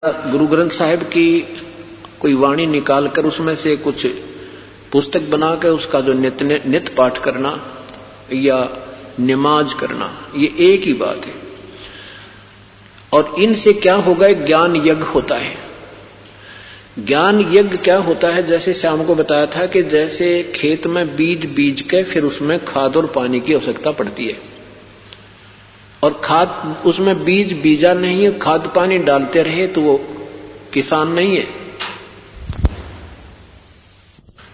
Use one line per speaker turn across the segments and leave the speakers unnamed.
गुरु ग्रंथ साहिब की कोई वाणी निकालकर उसमें से कुछ पुस्तक बनाकर उसका जो नित्य पाठ करना या नमाज करना, ये एक ही बात है। और इनसे क्या होगा, ज्ञान यज्ञ होता है। ज्ञान यज्ञ क्या होता है, जैसे श्याम को बताया था कि जैसे खेत में बीज के फिर उसमें खाद और पानी की आवश्यकता पड़ती है, और खाद उसमें बीजा नहीं है, खाद पानी डालते रहे तो वो किसान नहीं है।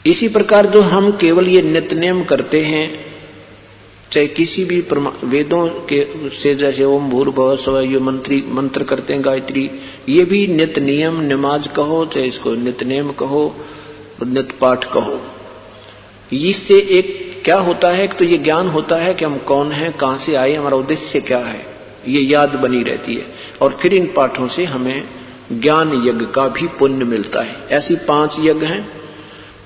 इसी प्रकार जो हम केवल ये नित्य नियम करते हैं, चाहे किसी भी वेदों के से, जैसे ओम भूर्भुवः स्वः ये मंत्र करते हैं गायत्री, ये भी नित्य नियम नमाज कहो, चाहे इसको नित्य नियम कहो, नित्य पाठ कहो। इससे एक क्या होता है, तो ये ज्ञान होता है कि हम कौन हैं, कहां से आए, हमारा उद्देश्य क्या है, ये याद बनी रहती है। और फिर इन पाठों से हमें ज्ञान यज्ञ का भी पुण्य मिलता है। ऐसी 5 यज्ञ हैं।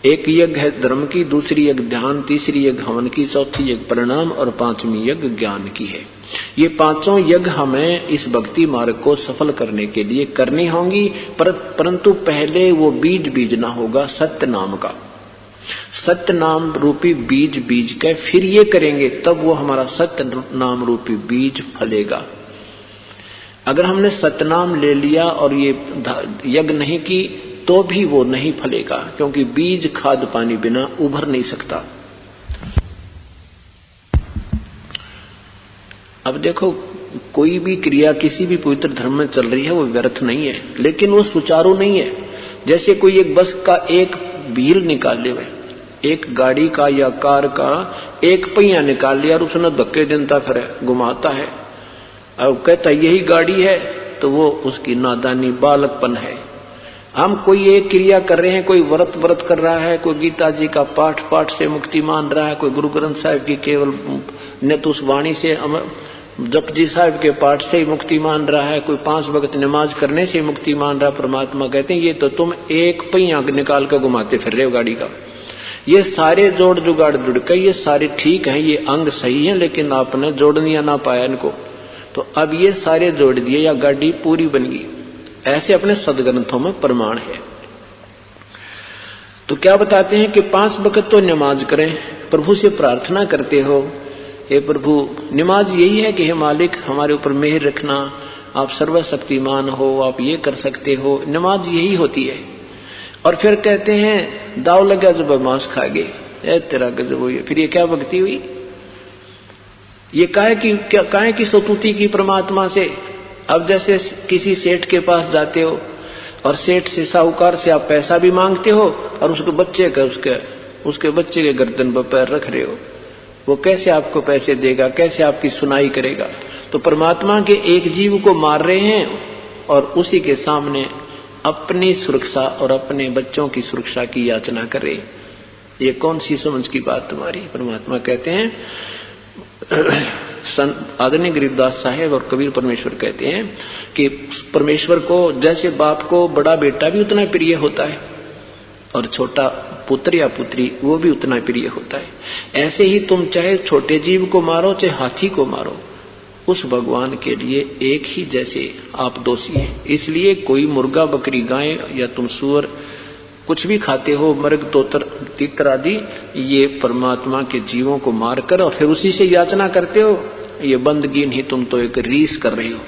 एक यज्ञ है धर्म की, दूसरी यज्ञ ध्यान, तीसरी यज्ञ हवन की, चौथी यज्ञ परिणाम और 5वीं यज्ञ ज्ञान की है। ये 5 यज्ञ हमें इस भक्ति मार्ग को सफल करने के लिए करनी होंगी, परंतु पहले वो बीजना होगा सत्य नाम का। सत्य नाम रूपी बीज के फिर ये करेंगे, तब वो हमारा सत्य नाम रूपी बीज फलेगा। अगर हमने सतनाम ले लिया और ये यज्ञ नहीं की तो भी वो नहीं फलेगा, क्योंकि बीज खाद पानी बिना उभर नहीं सकता। अब देखो, कोई भी क्रिया किसी भी पवित्र धर्म में चल रही है वो व्यर्थ नहीं है, लेकिन वो सुचारू नहीं है। जैसे कोई एक बस का एक व्हील निकाल ले, एक गाड़ी का या कार का एक पहिया निकाल लिया और उसने धक्के देता फिर घुमाता है, अब कहता यही गाड़ी है, तो वो उसकी नादानी बालकपन है। हम कोई एक क्रिया कर रहे हैं, कोई व्रत कर रहा है, कोई गीता जी का पाठ से मुक्ति मान रहा है, कोई गुरु ग्रंथ साहिब की केवल नित्य उस वाणी से जपजी साहिब के पाठ से ही मुक्ति मान रहा है, कोई 5 वक्त नमाज करने से मुक्ति मान रहा है। परमात्मा कहते हैं ये तो तुम एक पहिया निकाल कर घुमाते फिर रहे हो गाड़ी का। ये सारे जोड़ जुगाड़ जुड़ के ये सारे ठीक हैं, ये अंग सही है, लेकिन आपने जोड़निया ना पाया इनको, तो अब ये सारे जोड़ दिए या गाड़ी पूरी बन गई। ऐसे अपने सदग्रंथों में प्रमाण है। तो क्या बताते हैं कि 5 वक्त तो नमाज करें, प्रभु से प्रार्थना करते हो, हे प्रभु, नमाज यही है कि हे मालिक हमारे ऊपर मेहर रखना, आप सर्वशक्तिमान हो, आप ये कर सकते हो, नमाज यही होती है। और फिर कहते हैं दाव लगा जब मांस खा गए, तेरा गजब हुई। फिर ये क्या भक्ति हुई? ये काहे की स्तुति की परमात्मा से। अब जैसे किसी सेठ के पास जाते हो और सेठ से, साहूकार से आप पैसा भी मांगते हो और उसके बच्चे के गर्दन पर पैर रख रहे हो, वो कैसे आपको पैसे देगा, कैसे आपकी सुनाई करेगा? तो परमात्मा के एक जीव को मार रहे हैं और उसी के सामने अपनी सुरक्षा और अपने बच्चों की सुरक्षा की याचना कर रहे। ये कौन सी समझ की बात तुम्हारी? परमात्मा कहते हैं, आदरणीय गरीबदास साहेब और कबीर परमेश्वर कहते हैं कि परमेश्वर को जैसे बाप को बड़ा बेटा भी उतना प्रिय होता है और छोटा पुत्र या पुत्री वो भी उतना प्रिय होता है, ऐसे ही तुम चाहे छोटे जीव को मारो चाहे हाथी को मारो, उस भगवान के लिए एक ही जैसे आप दोषी हैं। इसलिए कोई मुर्गा बकरी गाय या तुम सुअर कुछ भी खाते हो, मृग तोतर तीतर आदि, ये परमात्मा के जीवों को मारकर और फिर उसी से याचना करते हो, ये बंदगी नहीं, तुम तो एक रीस कर रहे हो।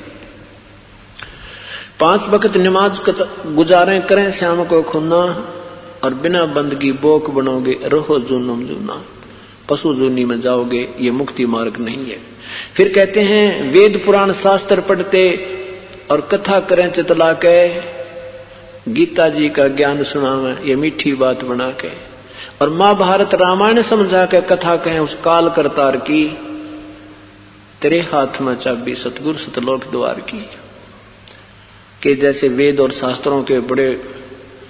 5 वक्त नमाज गुजारें करें श्याम को खुन्ना, और बिना बंदगी बोक बनोगे रहो जूनम जूना, पशु जूनी में जाओगे, ये मुक्ति मार्ग नहीं है। फिर कहते हैं वेद पुराण शास्त्र पढ़ते और कथा करें चितला के, गीता जी का ज्ञान सुनावे ये मीठी बात बना के, और महाभारत रामायण समझा के कथा कहें उस काल करतार की, तेरे हाथ में चाबी सतगुरु सतलोक द्वार की। कि जैसे वेद और शास्त्रों के बड़े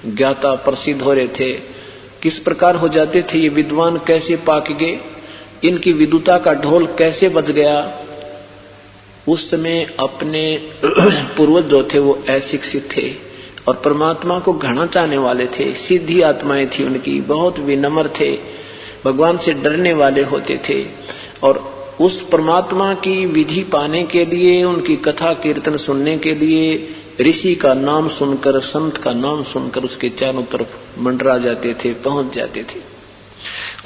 ज्ञाता प्रसिद्ध हो रहे थे, किस प्रकार हो जाते थे ये विद्वान, कैसे पाक गए, इनकी विद्वता का ढोल कैसे बज गया। उस समय अपने पूर्वज जो थे वो अशिक्षित थे और परमात्मा को घना चाहने वाले थे, सीधी आत्माएं थी उनकी, बहुत विनम्र थे, भगवान से डरने वाले होते थे। और उस परमात्मा की विधि पाने के लिए, उनकी कथा कीर्तन सुनने के लिए ऋषि का नाम सुनकर, संत का नाम सुनकर उसके चारों तरफ मंडरा जाते थे, पहुंच जाते थे।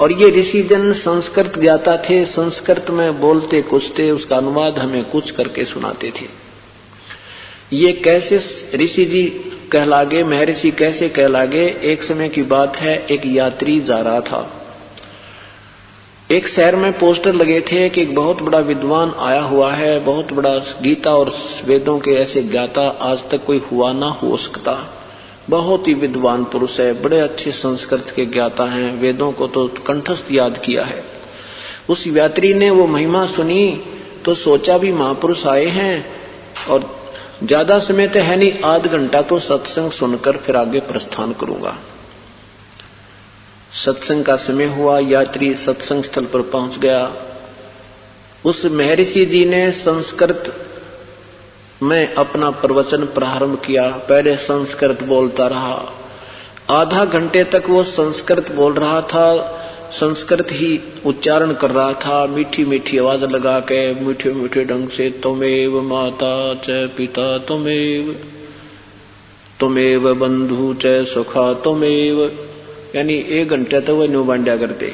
और ये ऋषि जन संस्कृत ज्ञाता थे, संस्कृत में बोलते कुछ थे, उसका अनुवाद हमें कुछ करके सुनाते थे। ये कैसे ऋषि जी कहलागे, महर्षि कैसे कहलागे? एक समय की बात है, एक यात्री जा रहा था। एक शहर में पोस्टर लगे थे कि एक बहुत बड़ा विद्वान आया हुआ है, बहुत बड़ा गीता और वेदों के ऐसे ज्ञाता आज तक कोई हुआ ना हो सकता, बहुत ही विद्वान पुरुष है, बड़े अच्छे संस्कृत के ज्ञाता हैं, वेदों को तो कंठस्थ याद किया है। उस यात्री ने वो महिमा सुनी तो सोचा भी महापुरुष आए हैं और ज्यादा समय तो है नहीं, आध घंटा तो सत्संग सुनकर फिर आगे प्रस्थान करूंगा। सत्संग का समय हुआ, यात्री सत्संग स्थल पर पहुंच गया। उस महर्षि जी ने संस्कृत में अपना प्रवचन प्रारंभ किया। पहले संस्कृत बोलता रहा, आधा घंटे तक वो संस्कृत बोल रहा था, संस्कृत ही उच्चारण कर रहा था, मीठी मीठी आवाज लगा के, मीठे मीठे ढंग से, त्वमेव माता च पिता त्वमेव, त्वमेव बंधु च सुखा त्वमेव, यानी 1 घंटे तक वह न्यू बांड्या करते।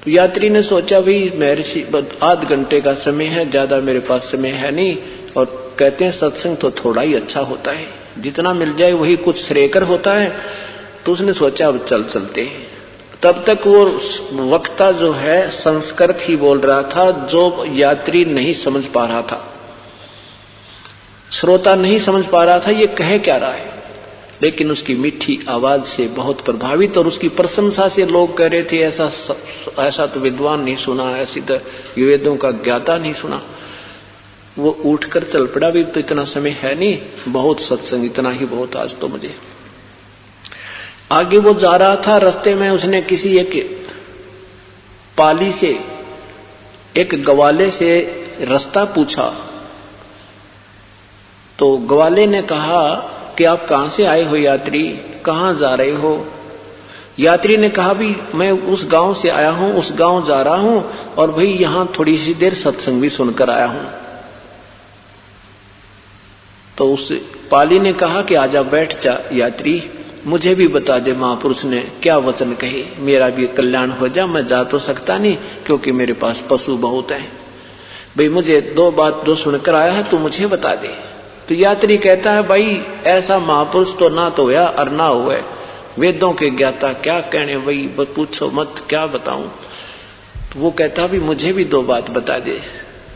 तो यात्री ने सोचा भाई महर्षि आध घंटे का समय है, ज्यादा मेरे पास समय है नहीं, और कहते हैं सत्संग तो थोड़ा ही अच्छा होता है, जितना मिल जाए वही कुछ श्रेयकर होता है। तो उसने सोचा अब चलते हैं। तब तक वो वक्ता जो है संस्कृत ही बोल रहा था, जो यात्री नहीं समझ पा रहा था, श्रोता नहीं समझ पा रहा था ये कह क्या रहा है, लेकिन उसकी मीठी आवाज से बहुत प्रभावित और उसकी प्रशंसा से लोग कह रहे थे ऐसा तो विद्वान नहीं सुना, ऐसी तो वेदों का ज्ञाता नहीं सुना। वो उठकर चल पड़ा, भी तो इतना समय है नहीं, बहुत सत्संग, इतना ही बहुत आज तो मुझे। आगे वो जा रहा था, रास्ते में उसने किसी एक पाली से, एक ग्वाले से रास्ता पूछा। तो ग्वाले ने कहा कि आप कहां से आए हो यात्री, कहां जा रहे हो? यात्री ने कहा भी मैं उस गांव से आया हूं, उस गांव जा रहा हूं, और भाई यहां थोड़ी सी देर सत्संग भी सुनकर आया हूं। तो उस पाली ने कहा कि आजा बैठ जा यात्री, मुझे भी बता दे महापुरुष ने क्या वचन कहे, मेरा भी कल्याण हो जा। मैं जा तो सकता नहीं क्योंकि मेरे पास पशु बहुत हैं, भाई मुझे 2 बात जो सुनकर आया है तो मुझे बता दे। तो यात्री कहता है भाई ऐसा महापुरुष तो ना तो हुआ और ना हुआ, वेदों के ज्ञाता क्या कहने, वही पूछो मत, क्या बताऊं। तो वो कहता भी मुझे भी 2 बात बता दे,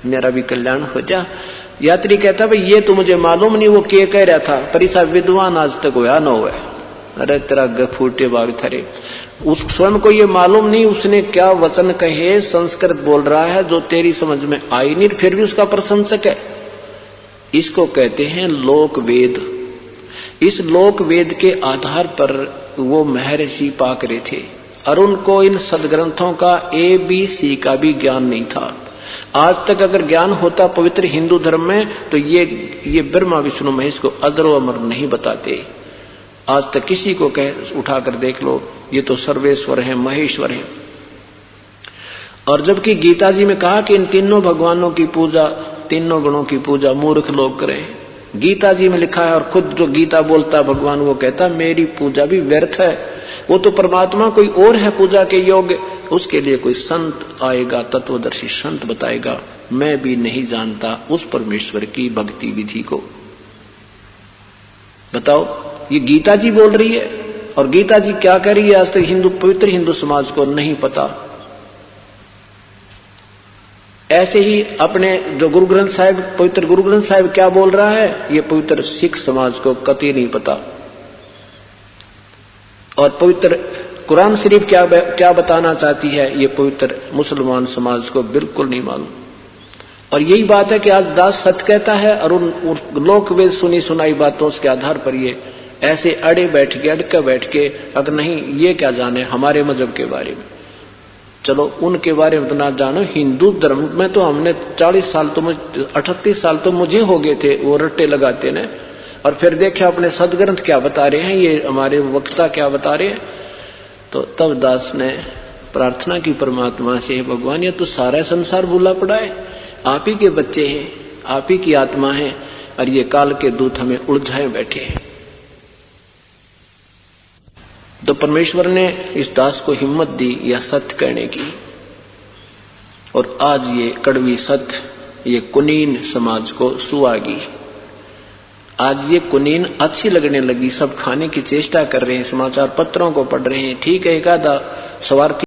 मेरा भी कल्याण हो जा। यात्री कहता भाई ये तो मुझे मालूम नहीं वो क्या कह रहा था, पर ऐसा विद्वान आज तक हुआ ना हुआ। अरे तेरा गफूटे बाग थरे, उस स्वयं को ये मालूम नहीं उसने क्या वचन कहे, संस्कृत बोल रहा है जो तेरी समझ में आई नहीं, फिर भी उसका प्रशंसक है। इसको कहते हैं लोक वेद। इस लोक वेद के आधार पर वो महर्षि पाक रहे थे और उनको इन सदग्रंथों का ABC का भी ज्ञान नहीं था। आज तक अगर ज्ञान होता पवित्र हिंदू धर्म में तो ये ब्रह्मा विष्णु महेश को अजरो अमर नहीं बताते। आज तक किसी को कह उठाकर देख लो, ये तो सर्वेश्वर है, महेश्वर है। और जबकि गीता जी में कहा कि इन तीनों भगवानों की पूजा, तीनों गुणों की पूजा मूर्ख लोग करें, गीता जी में लिखा है। और खुद जो गीता बोलता भगवान वो कहता मेरी पूजा भी व्यर्थ है, वो तो परमात्मा कोई और है पूजा के योग्य, उसके लिए कोई संत आएगा, तत्वदर्शी संत बताएगा, मैं भी नहीं जानता उस परमेश्वर की भक्ति विधि को। बताओ, ये गीता जी बोल रही है और गीता जी क्या कह रही है आज तक हिंदू, पवित्र हिंदू समाज को नहीं पता। ऐसे ही अपने जो गुरु ग्रंथ साहिब, पवित्र गुरु ग्रंथ साहिब क्या बोल रहा है, ये पवित्र सिख समाज को कतई नहीं पता। और पवित्र कुरान शरीफ क्या बताना चाहती है, ये पवित्र मुसलमान समाज को बिल्कुल नहीं मालूम। और यही बात है कि आज दास सत्य कहता है और उन लोक वेद सुनी सुनाई बातों के आधार पर ये ऐसे अड़के बैठ के अगर नहीं ये क्या जाने हमारे मजहब के बारे में। चलो उनके बारे में तो ना जानो, हिंदू धर्म में तो हमने 40 साल तो 38 साल तो मुझे हो गए थे वो रट्टे लगाते ने, और फिर देखा अपने सदग्रंथ क्या बता रहे हैं, ये हमारे वक्ता क्या बता रहे हैं। तो तब दास ने प्रार्थना की परमात्मा से, भगवान ये तो सारा संसार भूला पड़ा है, आप ही के बच्चे हैं, आप ही की आत्मा है, और ये काल के दूत हमें उलझाए बैठे हैं। तो परमेश्वर ने इस दास को हिम्मत दी यह सत्य कहने की, और आज ये कड़वी सत्य ये कुनीन समाज को सुहागी। आज ये कुनीन अच्छी लगने लगी, सब खाने की चेष्टा कर रहे हैं, समाचार पत्रों को पढ़ रहे हैं। ठीक है, एक आधा स्वार्थी